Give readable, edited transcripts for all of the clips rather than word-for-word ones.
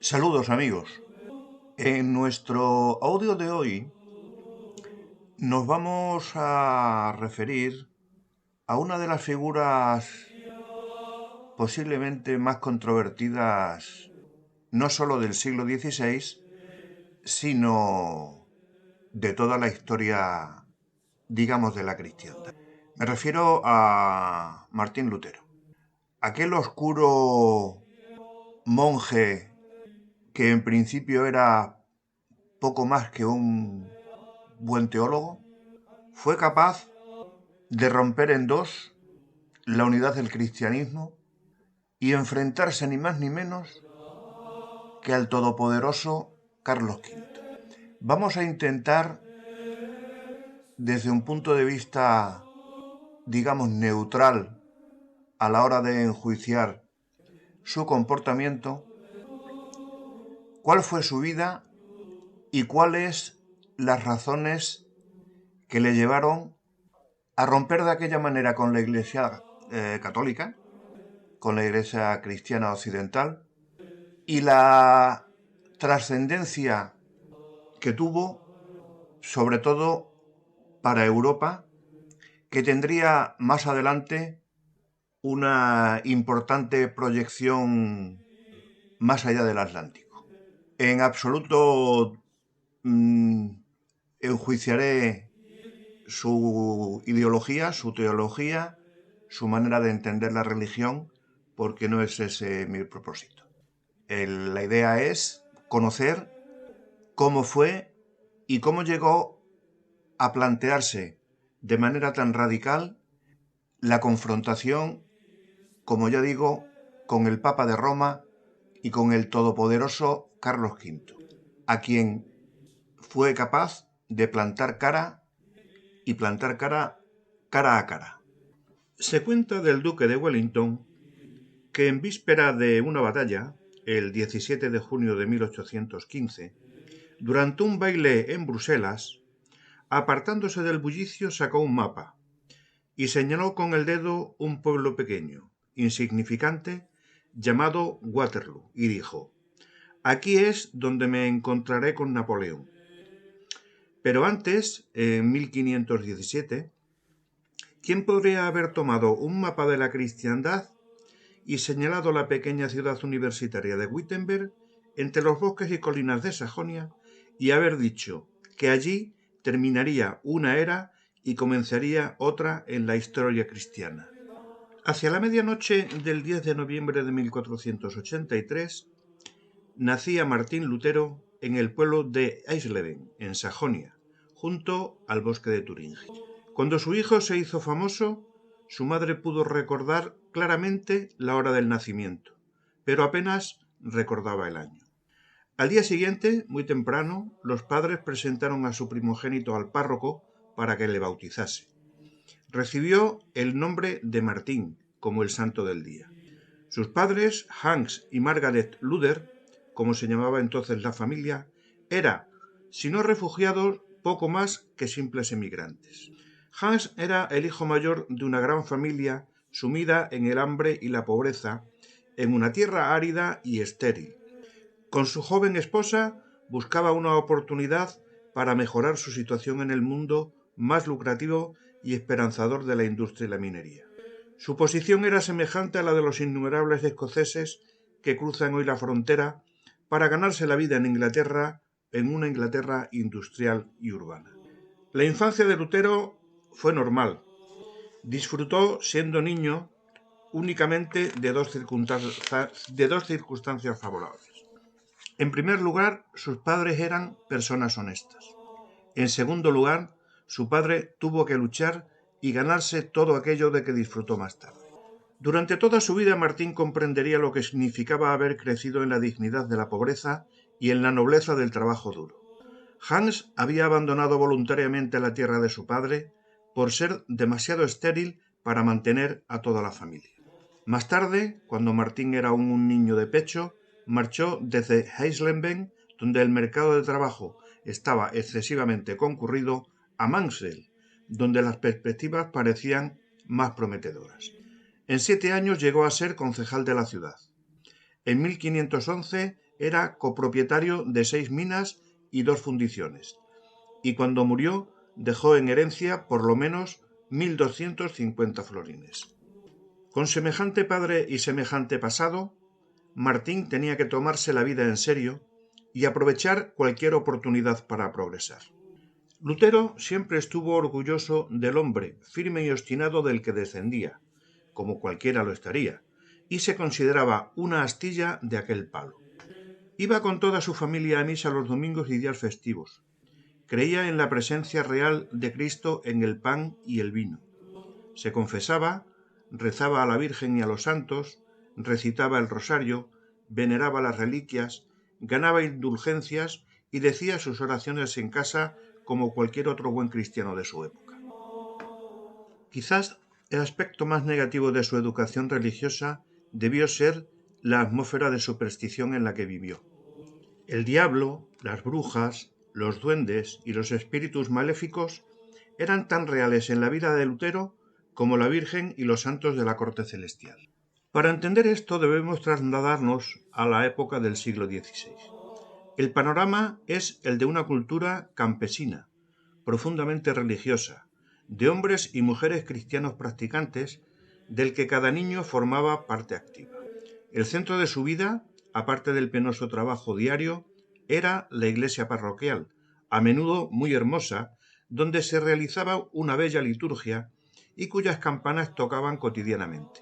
Saludos amigos. En nuestro audio de hoy nos vamos a referir a una de las figuras posiblemente más controvertidas no solo del siglo XVI, sino de toda la historia, digamos, de la cristiandad. Me refiero a Martín Lutero, aquel oscuro monje que en principio era poco más que un buen teólogo, fue capaz de romper en dos la unidad del cristianismo y enfrentarse ni más ni menos que al todopoderoso Carlos V. Vamos a intentar, desde un punto de vista, digamos, neutral a la hora de enjuiciar su comportamiento, cuál fue su vida y cuáles las razones que le llevaron a romper de aquella manera con la Iglesia católica, con la Iglesia cristiana occidental, y la trascendencia que tuvo, sobre todo para Europa, que tendría más adelante una importante proyección más allá del Atlántico. En absoluto enjuiciaré su ideología, su teología, su manera de entender la religión, porque no es ese mi propósito. La idea es conocer cómo fue y cómo llegó a plantearse de manera tan radical la confrontación, como ya digo, con el Papa de Roma y con el todopoderoso Carlos V, a quien fue capaz de plantar cara cara a cara. Se cuenta del duque de Wellington que en víspera de una batalla, el 17 de junio de 1815, durante un baile en Bruselas, apartándose del bullicio sacó un mapa y señaló con el dedo un pueblo pequeño, insignificante, llamado Waterloo, y dijo: «Aquí es donde me encontraré con Napoleón». Pero antes, en 1517, ¿quién podría haber tomado un mapa de la cristiandad y señalado la pequeña ciudad universitaria de Wittenberg entre los bosques y colinas de Sajonia y haber dicho que allí terminaría una era y comenzaría otra en la historia cristiana? Hacia la medianoche del 10 de noviembre de 1483 nacía Martín Lutero en el pueblo de Eisleben, en Sajonia, junto al bosque de Turingia. Cuando su hijo se hizo famoso, su madre pudo recordar claramente la hora del nacimiento, pero apenas recordaba el año. Al día siguiente, muy temprano, los padres presentaron a su primogénito al párroco para que le bautizase. Recibió el nombre de Martín, como el santo del día. Sus padres, Hans y Margaret Luther, como se llamaba entonces la familia, eran, si no refugiados, poco más que simples emigrantes. Hans era el hijo mayor de una gran familia sumida en el hambre y la pobreza, en una tierra árida y estéril. Con su joven esposa buscaba una oportunidad para mejorar su situación en el mundo más lucrativo y esperanzador de la industria y la minería. Su posición era semejante a la de los innumerables escoceses que cruzan hoy la frontera para ganarse la vida en Inglaterra, en una Inglaterra industrial y urbana. La infancia de Lutero fue normal. Disfrutó, siendo niño, únicamente de dos circunstancias favorables. En primer lugar, sus padres eran personas honestas. En segundo lugar, su padre tuvo que luchar y ganarse todo aquello de que disfrutó más tarde. Durante toda su vida Martín comprendería lo que significaba haber crecido en la dignidad de la pobreza y en la nobleza del trabajo duro. Hans había abandonado voluntariamente la tierra de su padre por ser demasiado estéril para mantener a toda la familia. Más tarde, cuando Martín era aún un niño de pecho, marchó desde Eisleben, donde el mercado de trabajo estaba excesivamente concurrido, a Mansfeld, donde las perspectivas parecían más prometedoras. En 7 años llegó a ser concejal de la ciudad. En 1511 era copropietario de 6 minas y 2 fundiciones, y cuando murió dejó en herencia por lo menos 1.250 florines. Con semejante padre y semejante pasado, Martín tenía que tomarse la vida en serio y aprovechar cualquier oportunidad para progresar. Lutero siempre estuvo orgulloso del hombre firme y obstinado del que descendía, como cualquiera lo estaría, y se consideraba una astilla de aquel palo. Iba con toda su familia a misa los domingos y días festivos. Creía en la presencia real de Cristo en el pan y el vino. Se confesaba, rezaba a la Virgen y a los santos, recitaba el rosario, veneraba las reliquias, ganaba indulgencias y decía sus oraciones en casa como cualquier otro buen cristiano de su época. Quizás el aspecto más negativo de su educación religiosa debió ser la atmósfera de superstición en la que vivió. El diablo, las brujas, los duendes y los espíritus maléficos eran tan reales en la vida de Lutero como la Virgen y los santos de la corte celestial. Para entender esto debemos trasladarnos a la época del siglo XVI. El panorama es el de una cultura campesina, profundamente religiosa, de hombres y mujeres cristianos practicantes, del que cada niño formaba parte activa. El centro de su vida, aparte del penoso trabajo diario, era la iglesia parroquial, a menudo muy hermosa, donde se realizaba una bella liturgia y cuyas campanas tocaban cotidianamente.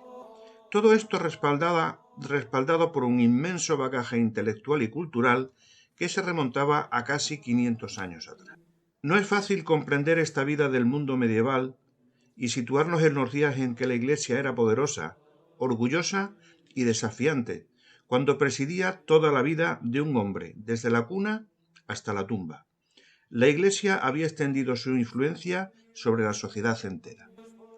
Todo esto respaldado por un inmenso bagaje intelectual y cultural que se remontaba a casi 500 años atrás. No es fácil comprender esta vida del mundo medieval y situarnos en los días en que la Iglesia era poderosa, orgullosa y desafiante, cuando presidía toda la vida de un hombre, desde la cuna hasta la tumba. La Iglesia había extendido su influencia sobre la sociedad entera.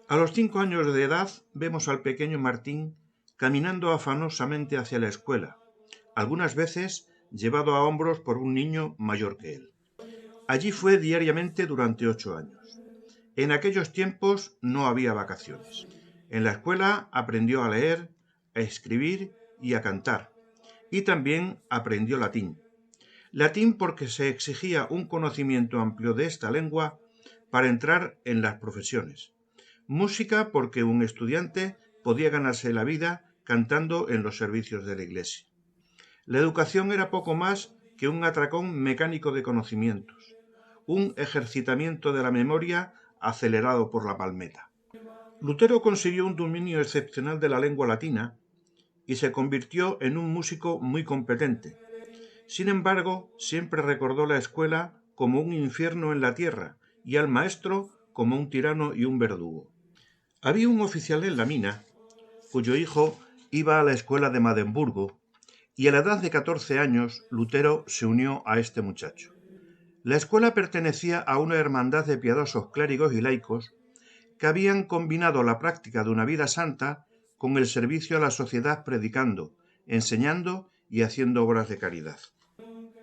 A los 5 años de edad vemos al pequeño Martín caminando afanosamente hacia la escuela, algunas veces llevado a hombros por un niño mayor que él. Allí fue diariamente durante 8 años. En aquellos tiempos no había vacaciones. En la escuela aprendió a leer, a escribir y a cantar, y también aprendió latín. Latín porque se exigía un conocimiento amplio de esta lengua para entrar en las profesiones. Música porque un estudiante podía ganarse la vida cantando en los servicios de la iglesia. La educación era poco más que un atracón mecánico de conocimientos, un ejercitamiento de la memoria acelerado por la palmeta. Lutero consiguió un dominio excepcional de la lengua latina y se convirtió en un músico muy competente. Sin embargo, siempre recordó la escuela como un infierno en la tierra y al maestro como un tirano y un verdugo. Había un oficial en la mina, cuyo hijo iba a la escuela de Magdeburgo, y a la edad de 14 años Lutero se unió a este muchacho. La escuela pertenecía a una hermandad de piadosos clérigos y laicos que habían combinado la práctica de una vida santa con el servicio a la sociedad predicando, enseñando y haciendo obras de caridad.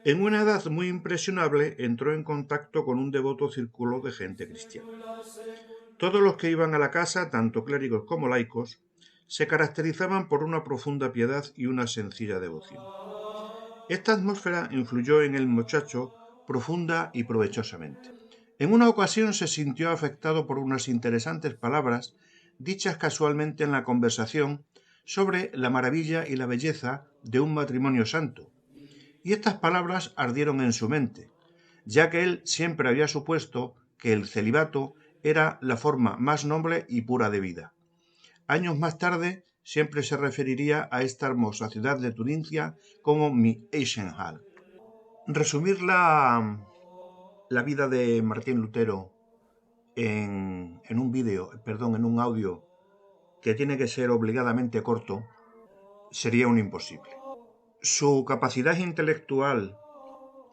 En una edad muy impresionable entró en contacto con un devoto círculo de gente cristiana. Todos los que iban a la casa, tanto clérigos como laicos, se caracterizaban por una profunda piedad y una sencilla devoción. Esta atmósfera influyó en el muchacho profunda y provechosamente. En una ocasión se sintió afectado por unas interesantes palabras dichas casualmente en la conversación sobre la maravilla y la belleza de un matrimonio santo, y estas palabras ardieron en su mente, ya que él siempre había supuesto que el celibato era la forma más noble y pura de vida. Años más tarde siempre se referiría a esta hermosa ciudad de Turingia como mi Eichenhall. Resumir la la vida de Martín Lutero en un audio que tiene que ser obligadamente corto, sería un imposible. Su capacidad intelectual,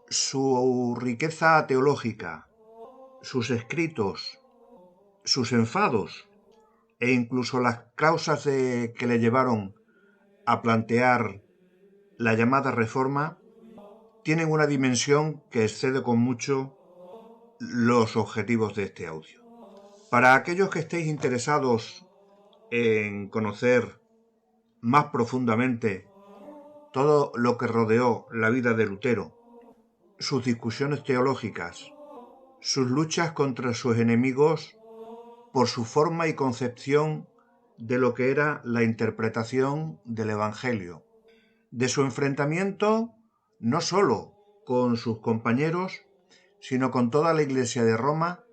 su riqueza teológica, sus escritos, sus enfados e incluso las causas que le llevaron a plantear la llamada Reforma tienen una dimensión que excede con mucho los objetivos de este audio. Para aquellos que estéis interesados en conocer más profundamente todo lo que rodeó la vida de Lutero, sus discusiones teológicas, sus luchas contra sus enemigos por su forma y concepción de lo que era la interpretación del Evangelio, de su enfrentamiento no solo con sus compañeros, sino con toda la Iglesia de Roma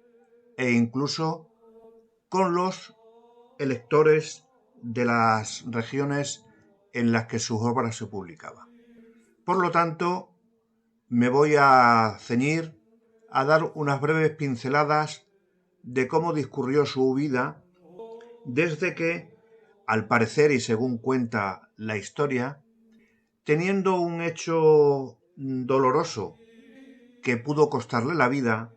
e incluso con los electores de las regiones en las que sus obras se publicaban. Por lo tanto, me voy a ceñir a dar unas breves pinceladas de cómo discurrió su vida desde que, al parecer y según cuenta la historia, teniendo un hecho doloroso que pudo costarle la vida,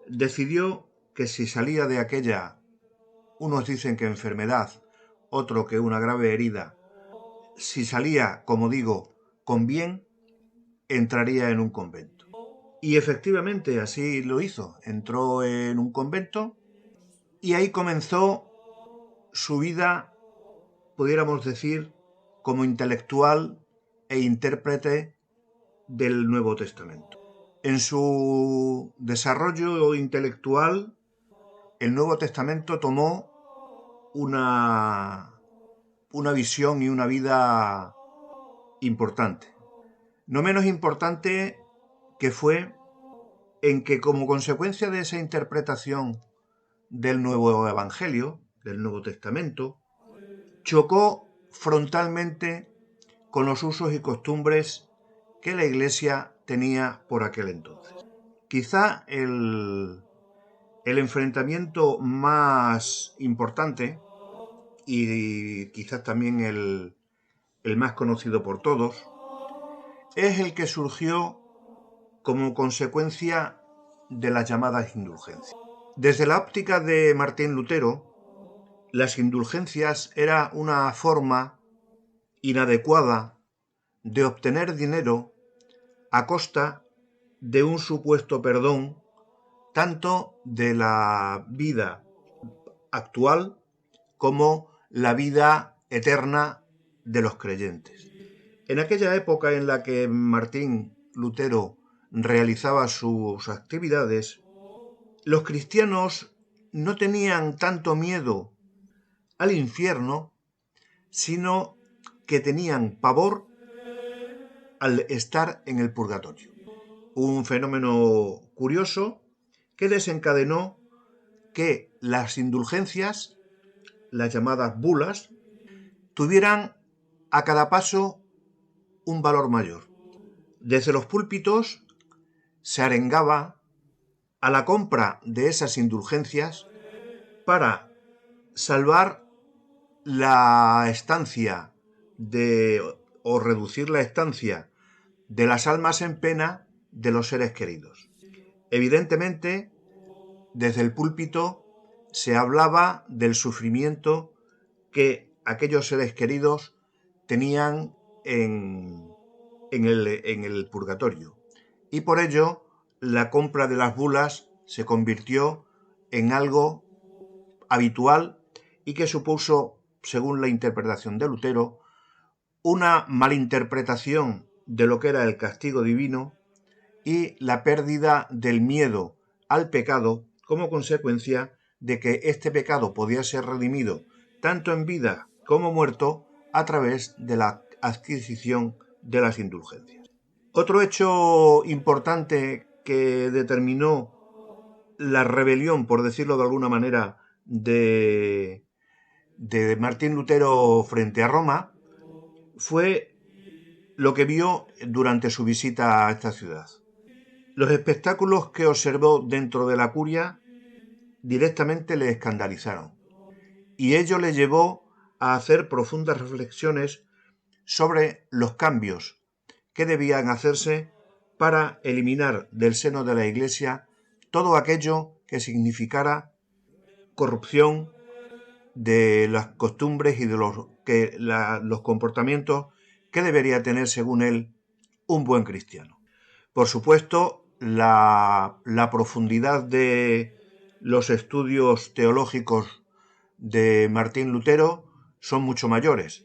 decidió que si salía de aquella, unos dicen que enfermedad, otro que una grave herida, si salía, como digo, con bien, entraría en un convento. Y efectivamente así lo hizo. Entró en un convento y ahí comenzó su vida, pudiéramos decir, como intelectual e intérprete del Nuevo Testamento. En su desarrollo intelectual, el Nuevo Testamento tomó una visión y una vida importante. No menos importante que fue en que, como consecuencia de esa interpretación del Nuevo Evangelio, del Nuevo Testamento, chocó frontalmente con los usos y costumbres que la Iglesia tenía por aquel entonces. Quizá el enfrentamiento más importante y quizás también el más conocido por todos es el que surgió como consecuencia de las llamadas indulgencias. Desde la óptica de Martín Lutero, las indulgencias era una forma inadecuada de obtener dinero a costa de un supuesto perdón tanto de la vida actual como la vida eterna de los creyentes. En aquella época en la que Martín Lutero realizaba sus actividades, los cristianos no tenían tanto miedo al infierno, sino que tenían pavor al estar en el purgatorio. Un fenómeno curioso que desencadenó que las indulgencias, las llamadas bulas, tuvieran a cada paso un valor mayor. Desde los púlpitos se arengaba a la compra de esas indulgencias para salvar la estancia o reducir la estancia de las almas en pena de los seres queridos. Evidentemente, desde el púlpito se hablaba del sufrimiento que aquellos seres queridos tenían en el purgatorio. Y por ello, la compra de las bulas se convirtió en algo habitual y que supuso, según la interpretación de Lutero, una malinterpretación de lo que era el castigo divino y la pérdida del miedo al pecado como consecuencia de que este pecado podía ser redimido tanto en vida como muerto a través de la adquisición de las indulgencias. Otro hecho importante que determinó la rebelión, por decirlo de alguna manera, de Martín Lutero frente a Roma fue lo que vio durante su visita a esta ciudad. Los espectáculos que observó dentro de la curia directamente le escandalizaron, y ello le llevó a hacer profundas reflexiones sobre los cambios que debían hacerse para eliminar del seno de la Iglesia todo aquello que significara corrupción de las costumbres y de los comportamientos que debería tener, según él, un buen cristiano. Por supuesto, la profundidad de los estudios teológicos de Martín Lutero son mucho mayores,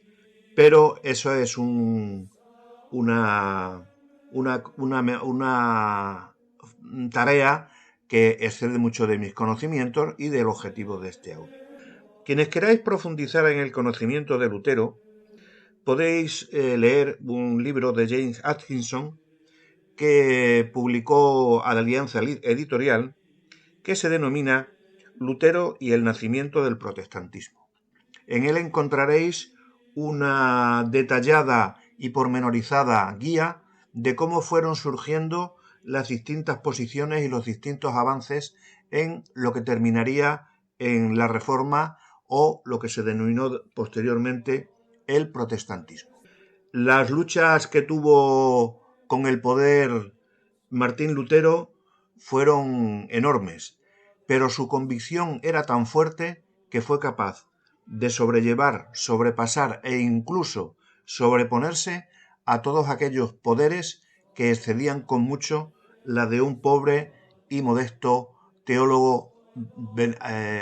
pero eso es una tarea que excede mucho de mis conocimientos y del objetivo de este audio. Quienes queráis profundizar en el conocimiento de Lutero, podéis leer un libro de James Atkinson que publicó Alianza Editorial, que se denomina Lutero y el nacimiento del protestantismo. En él encontraréis una detallada y pormenorizada guía de cómo fueron surgiendo las distintas posiciones y los distintos avances en lo que terminaría en la Reforma o lo que se denominó posteriormente el protestantismo. Las luchas que tuvo con el poder Martín Lutero fueron enormes, pero su convicción era tan fuerte que fue capaz de sobrellevar, sobrepasar e incluso sobreponerse a todos aquellos poderes que excedían con mucho la de un pobre y modesto teólogo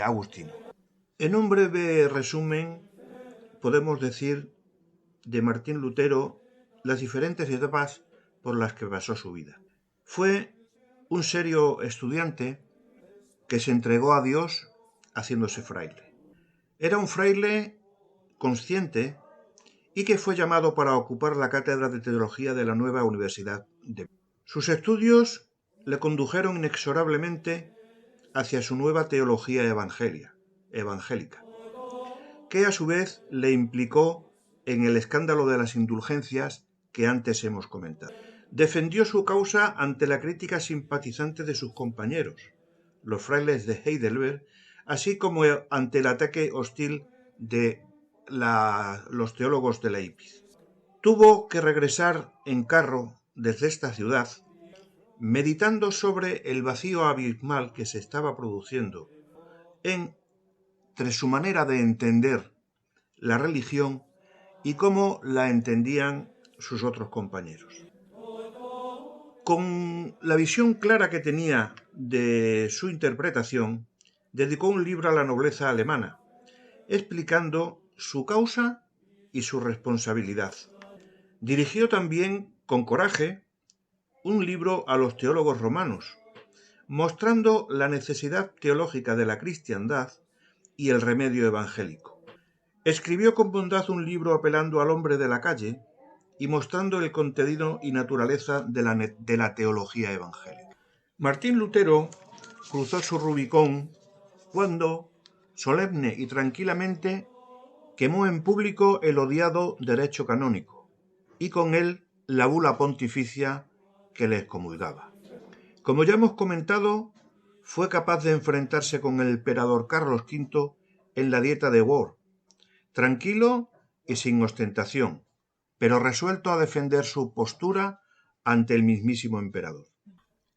agustino. En un breve resumen, podemos decir de Martín Lutero las diferentes etapas por las que pasó su vida. Fue un serio estudiante que se entregó a Dios haciéndose fraile. Era un fraile consciente y que fue llamado para ocupar la cátedra de teología de la nueva Universidad de Viena. Sus estudios le condujeron inexorablemente hacia su nueva teología evangélica, que a su vez le implicó en el escándalo de las indulgencias que antes hemos comentado. Defendió su causa ante la crítica simpatizante de sus compañeros, los frailes de Heidelberg, así como ante el ataque hostil de los teólogos de Leipzig. Tuvo que regresar en carro desde esta ciudad, meditando sobre el vacío abismal que se estaba produciendo entre su manera de entender la religión y cómo la entendían sus otros compañeros. Con la visión clara que tenía de su interpretación, dedicó un libro a la nobleza alemana, explicando su causa y su responsabilidad. Dirigió también, con coraje, un libro a los teólogos romanos, mostrando la necesidad teológica de la cristiandad y el remedio evangélico. Escribió con bondad un libro apelando al hombre de la calle y mostrando el contenido y naturaleza de la teología evangélica. Martín Lutero cruzó su Rubicón cuando, solemne y tranquilamente, quemó en público el odiado derecho canónico y con él la bula pontificia que le excomulgaba. Como ya hemos comentado, fue capaz de enfrentarse con el emperador Carlos V en la Dieta de Worms, tranquilo y sin ostentación, pero resuelto a defender su postura ante el mismísimo emperador.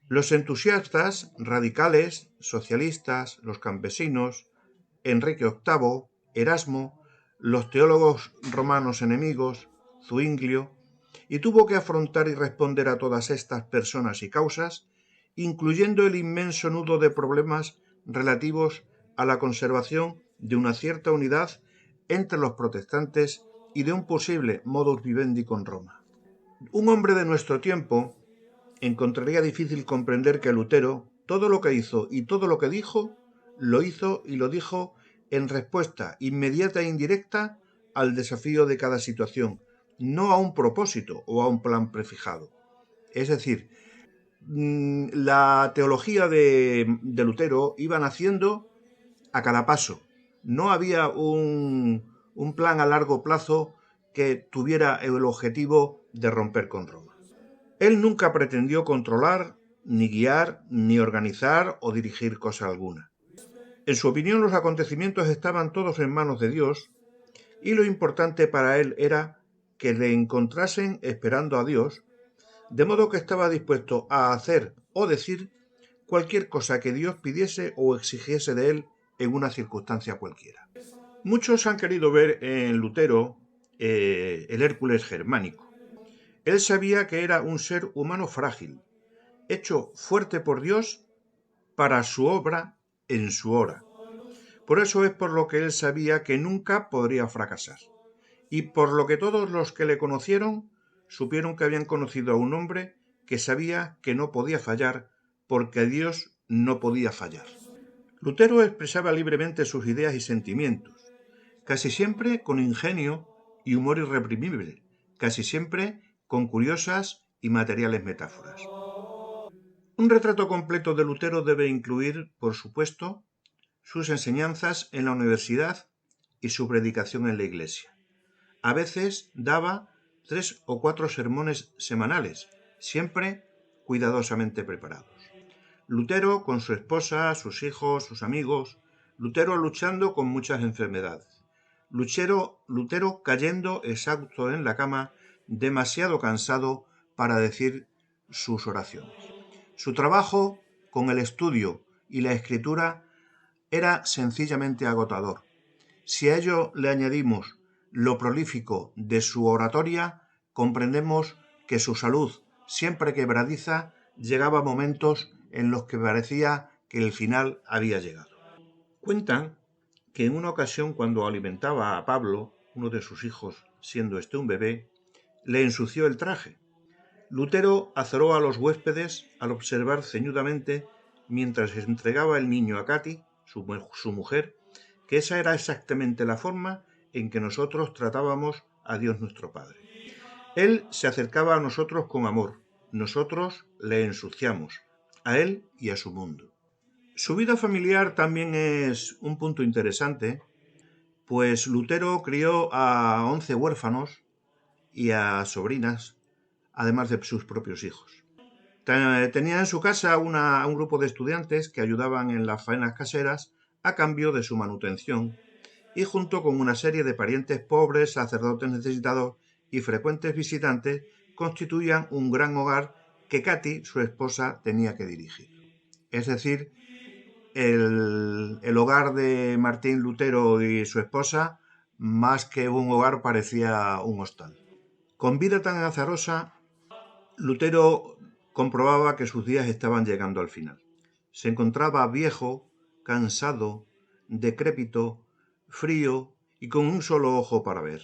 Los entusiastas, radicales, socialistas, los campesinos, Enrique VIII, Erasmo, los teólogos romanos enemigos, Zuinglio, y tuvo que afrontar y responder a todas estas personas y causas, incluyendo el inmenso nudo de problemas relativos a la conservación de una cierta unidad entre los protestantes y de un posible modus vivendi con Roma. Un hombre de nuestro tiempo encontraría difícil comprender que Lutero todo lo que hizo y todo lo que dijo, lo hizo y lo dijo en respuesta inmediata e indirecta al desafío de cada situación, no a un propósito o a un plan prefijado. Es decir, la teología de Lutero iba naciendo a cada paso. No había un plan a largo plazo que tuviera el objetivo de romper con Roma. Él nunca pretendió controlar ni guiar, ni organizar o dirigir cosa alguna. En su opinión, los acontecimientos estaban todos en manos de Dios y lo importante para él era que le encontrasen esperando a Dios, de modo que estaba dispuesto a hacer o decir cualquier cosa que Dios pidiese o exigiese de él en una circunstancia cualquiera. Muchos han querido ver en Lutero el Hércules germánico. Él sabía que era un ser humano frágil, hecho fuerte por Dios para su obra en su hora. Por eso es por lo que él sabía que nunca podría fracasar, y por lo que todos los que le conocieron supieron que habían conocido a un hombre que sabía que no podía fallar, porque Dios no podía fallar. Lutero expresaba libremente sus ideas y sentimientos, casi siempre con ingenio y humor irreprimible, casi siempre con curiosas y materiales metáforas. Un retrato completo de Lutero debe incluir, por supuesto, sus enseñanzas en la universidad y su predicación en la iglesia. A veces daba 3 o 4 sermones semanales, siempre cuidadosamente preparados. Lutero con su esposa, sus hijos, sus amigos, Lutero luchando con muchas enfermedades. Lutero cayendo exhausto en la cama, demasiado cansado para decir sus oraciones. Su trabajo con el estudio y la escritura era sencillamente agotador. Si a ello le añadimos lo prolífico de su oratoria, comprendemos que su salud, siempre quebradiza, llegaba a momentos en los que parecía que el final había llegado. Cuentan que en una ocasión, cuando alimentaba a Pablo, uno de sus hijos, siendo este un bebé, le ensució el traje. Lutero azoró a los huéspedes al observar ceñudamente, mientras entregaba el niño a Katy, su mujer, que esa era exactamente la forma en que nosotros tratábamos a Dios nuestro Padre. Él se acercaba a nosotros con amor, nosotros le ensuciamos, a él y a su mundo. Su vida familiar también es un punto interesante, pues Lutero crió a 11 huérfanos y a sobrinas, además de sus propios hijos. Tenía en su casa un grupo de estudiantes que ayudaban en las faenas caseras a cambio de su manutención, y junto con una serie de parientes pobres, sacerdotes necesitados y frecuentes visitantes, constituían un gran hogar que Katy, su esposa, tenía que dirigir. Es decir, el hogar de Martín Lutero y su esposa, más que un hogar, parecía un hostal. Con vida tan azarosa, Lutero comprobaba que sus días estaban llegando al final. Se encontraba viejo, cansado, decrépito, frío y con un solo ojo para ver.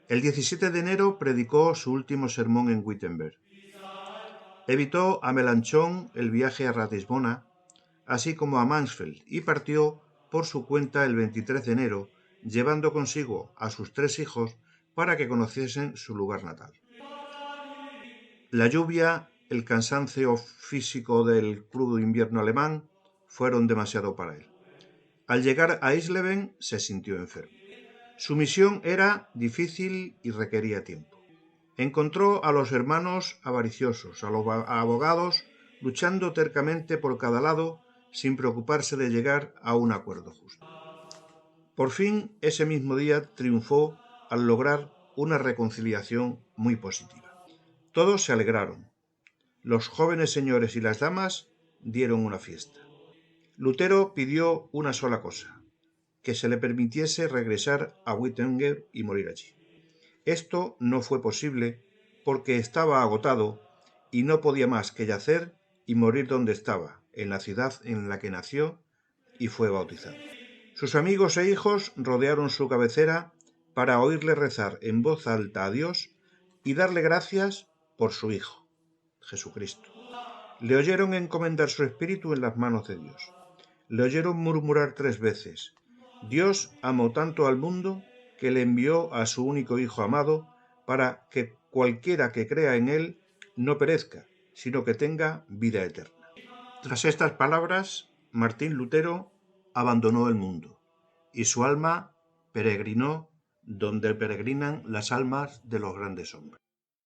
El 17 de enero predicó su último sermón en Wittenberg. Evitó a Melanchthon el viaje a Ratisbona, así como a Mansfeld, y partió por su cuenta el 23 de enero, llevando consigo a sus 3 hijos para que conociesen su lugar natal. La lluvia, el cansancio físico del crudo invierno alemán fueron demasiado para él. Al llegar a Eisleben se sintió enfermo. Su misión era difícil y requería tiempo. Encontró a los hermanos avariciosos, a los abogados luchando tercamente por cada lado sin preocuparse de llegar a un acuerdo justo. Por fin, ese mismo día triunfó al lograr una reconciliación muy positiva. Todos se alegraron. Los jóvenes señores y las damas dieron una fiesta. Lutero pidió una sola cosa: que se le permitiese regresar a Wittenberg y morir allí. Esto no fue posible porque estaba agotado y no podía más que yacer y morir donde estaba, en la ciudad en la que nació y fue bautizado. Sus amigos e hijos rodearon su cabecera para oírle rezar en voz alta a Dios y darle gracias por su Hijo, Jesucristo. Le oyeron encomendar su espíritu en las manos de Dios. Le oyeron murmurar 3 veces: Dios amó tanto al mundo que le envió a su único Hijo amado, para que cualquiera que crea en él no perezca, sino que tenga vida eterna. Tras estas palabras, Martín Lutero abandonó el mundo, y su alma peregrinó donde peregrinan las almas de los grandes hombres.